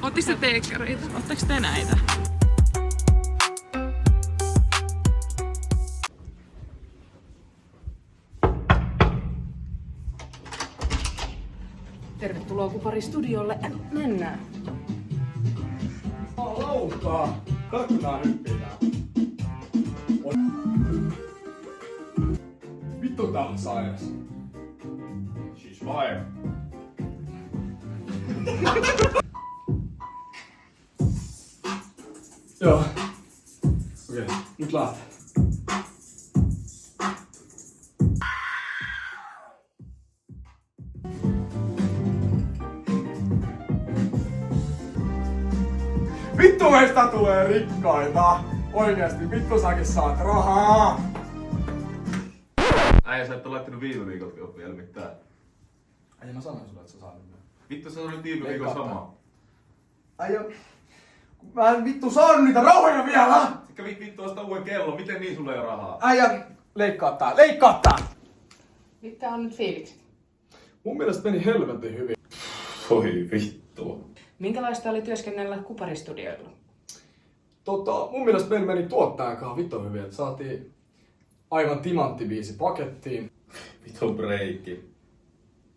Ootteko te teekkareita? Ootteko te näitä? Tervetuloa Kupari Studiolle. Mennään. Laukaa! Katsotaan hyppitään. Vittu tää on sairas. She's fire. Joo. Okei, nyt lähtee. Vittu meistä tulee rikkaita! Oikeesti, vittu säkin saat rahaa! Äijä, sä et oo laittanut viime viikolta vielä mitään. Äijä, mä sanoin sulle, että sä saat nyt. Vittu, sä sanoit viime viikolla samaa. Äijä, mä en vittu saanut niitä rahoja vielä! Sä kävit vittu ostaa uuden kellon, miten niin sulla ei oo rahaa? Äijä, leikkaa tää! Mitkä on nyt fiilikset? Mun mielestä meni helvetin hyvin. Voi vittu. Minkälaista oli työskennellä Kupari Studioilla? Mun mielestä meillä meni tuottajan kanssa vittu hyvin, että saatiin aivan timanttibiisi pakettiin. Vittu breikki.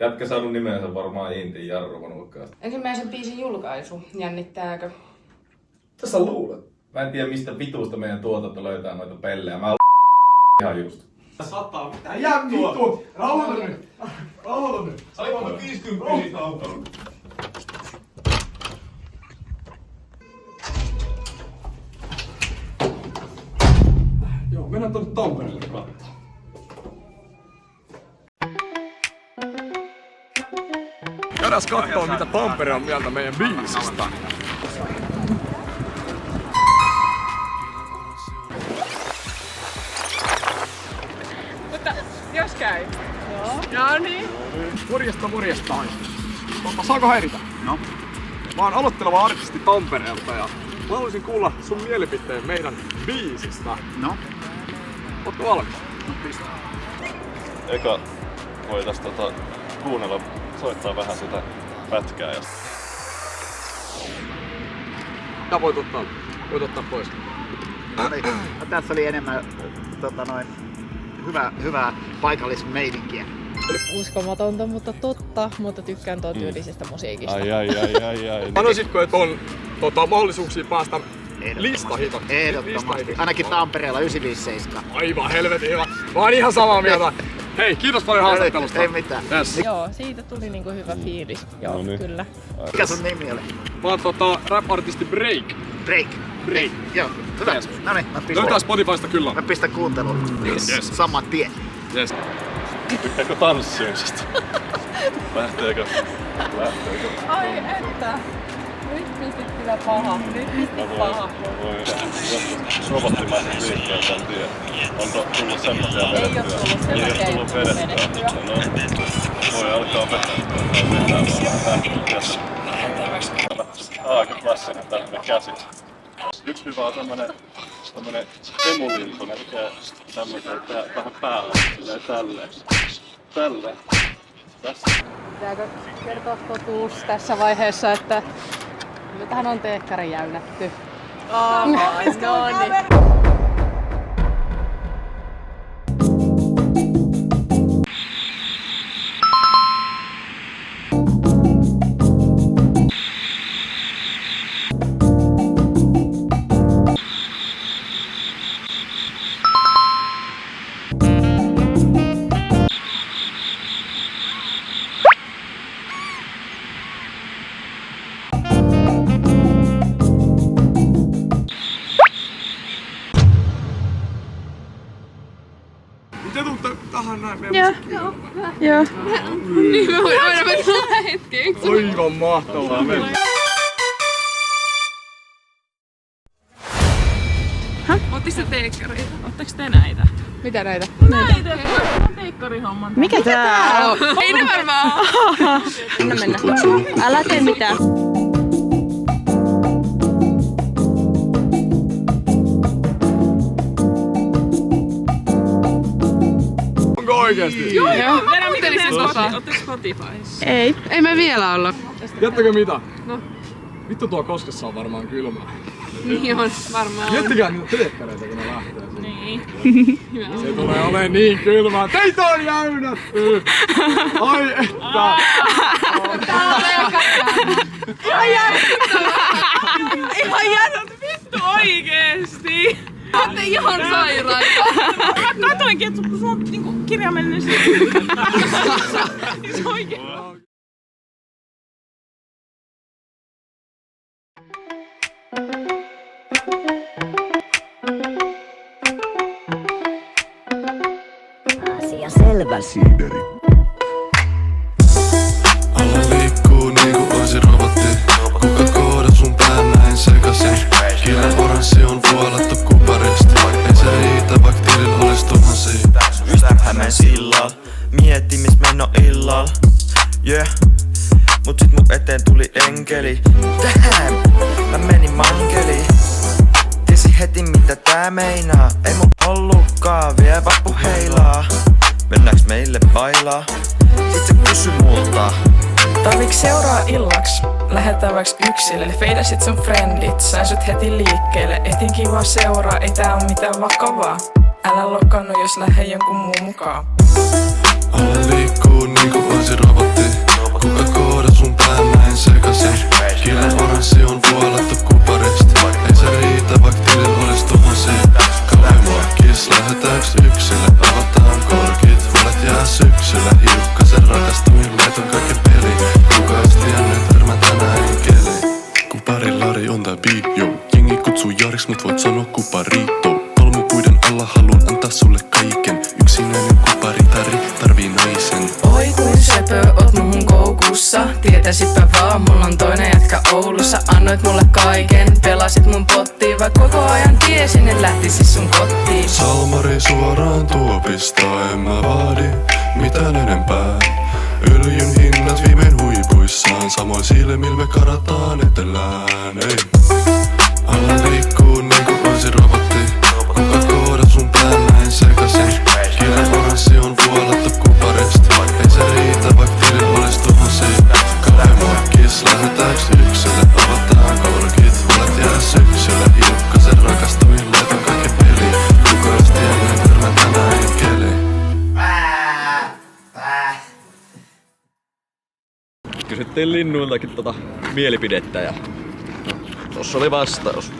Jätkä saanut nimensä varmaan Intin jarruvanukkaasta. Ensimmäisen biisin julkaisu, jännittääkö? Tässä luulet. Mä en tiedä mistä vitusta meidän tuotanto löytää noita pellejä. Mä ihan just. 100, mitä Jää vittu! Rauhoita nyt! Rauhoita nyt! Sä olit monta 50 siitä autolla. Joo, mennään tonne Tampereelle katsomaan. Käydään kattoo mitä Tampere on mieltä meidän biisistä. Mutta jos käy. Joo. No niin. Morjesta. Saanko häiritä? No. Mä oon aloitteleva artisti Tampereelta ja mä haluaisin kuulla sun mielipiteen meidän biisistä. No. Ootko valmis? No pistä. Eka voitais kuunnella, soittaa vähän sitä pätkää ja... Tää voit ottaa pois. No, tässä oli enemmän hyvää paikallismeininkiä. Uskomatonta, mutta totta, mutta tykkään tuon tyylisestä musiikista. Ai. Sanoisitko, että on mahdollisuuksia päästä listahitoksi? Ehdottomasti. Ainakin Tampereella 957. Aivan helvetin hyvä. Mä oon ihan samaa mieltä. Hei, kiitos paljon haastattelusta. Ei mitään. Yes. Joo, siitä tuli niinku hyvä fiilis. Joo, No niin. kyllä. Mikä sun nimi oli? Mä oon rap-artisti Break. Break. Joo, hyvä. Yes. Noniin, Löytää Spotifysta kyllä. mä pistän kuunteluun. Yes. Saman tien. Yes. Tykkääkö tanssimisesta? Lähteekö? Ai että! Nyt pistit kyllä paha. Nyt pistit paha. Mä voin joskus robottimaiset liikkeet, en tiedä. Onko tullut semmosia Ei oo vedettyä? tullut semmosia Ei oo tullut vedettyä. No, voi alkaa aika klassinen tämmönen käsi. Yksi hyvä on tämmönen emulintunen, mikä tämmösen vähän päällä. Tälleen. Tässä. Pitääkö kertoa totuus tässä vaiheessa, että tähän on teekkari jäynätty? No niin. Te tuutte tähän näin meidän musiikkiin. Joo. Niin me voidaan mennä hetkeksi. Aivan mahtavaa. Ootteko te teekkareita? Ootteko te näitä? Mitä näitä? Näitä! Teekkarihomman. Mikä tää on? Ei ne varmaan oo. Mennä. Älä tee mitään. Onko oikeesti? Joo. Vedä miten se Spotify. Ootteko Spotifyssa? Ei. Ei me vielä olla. Jättäkö mitä? No. Vittu tuo Koskessa on varmaan kylmää. Niin on, varmaan. Miettikää niitä telekkareita, kun ne lähtee sinne. Niin. Hyvä. Se tulee olemaan niin kylmää. Teitä on jäynätty! Ai että! Ihan jännät, vittu oikeesti! Ootte ihan sairaita. Mä katoinkin, että sulla on niinku kirjaimellinen silmä. Se oikein. Asia selvä. Siideri. Alla liikkuu niinku oisin robotti. Kuka kooda sun pään näin sekasin? Kielen oranssi on vuolattu kuparista. Ei se riitä, vaik tilillä olis tuhansia. Hämeen sillal, mietti mis menno illal. Yeah. Mut sit mun eteen tuli enkeli. Damn, mä menin mankeliin. Tiesi heti mitä tää meinaa. Ei mun ollutkaan vie vappu heilaa. Mennääks meille bailaa? Sit se kysy multa. Tarviks seuraa illaks? Lähetääväks yksille? Feidasit sun friendit, sain sut heti liikkeelle. Etin kivaa seuraa, ei tää oo mitään vakavaa. Älä lokkannu jos lähde jonkun muun mukaan. Alla liikkuu niinku oisin robotti. Kuka kooda sun pään näin sekasin? Kielen oranssi on vuolattu kuparista. Ei se riitä, vaik tilillä olis tuhansia. Kauemmaa kiss, lähetääks yksille? Avataan korkit, huolet jää syksyllä. Hiukkasen rakastuin, laiton kaiken peliin. Kuka ois tiennyt, törmän tänään enkeliin. Kupari Lari on tää beat, yo. Jengi kutsuu Jariks, mut voit sanoa kupariitto. Palmupuiden alla haluan antaa sulle kaiken. Yksinäinen kuparitari tarvii naisen. Oi kuin söpö, oot muhun koukussa. Tietäisipä vaan, mulla on toinen jätkä Oulussa. Annoit mulle kaiken, pelasit mun pottiin. Vaik koko ajan tiesin, et lähtisis sun kotiin. Salmari suoraan tuopista, en mä vaadi mitään enempää. Öljyn hinnat viimein huipuissaan, samoin silmillä me karataan etelään. Ei. Alla liikkuu niinku oisin robotti. Kuka kooda sun pään näin sekasin? Kielen oranssi on vuolattu kuparista. Ei se riitä, vaik tilillä olis tuhansia. Kauemmaa kiss, lähetääks yksille? Avataan korkit, huolet jää syksyllä. Hiukkasen rakastuin, laitan kaiken peliin. Kuka ois tiennyt, törmän tänään enkeliin. Kysyttiin linnuiltakin mielipidettä ja tossa oli vastaus.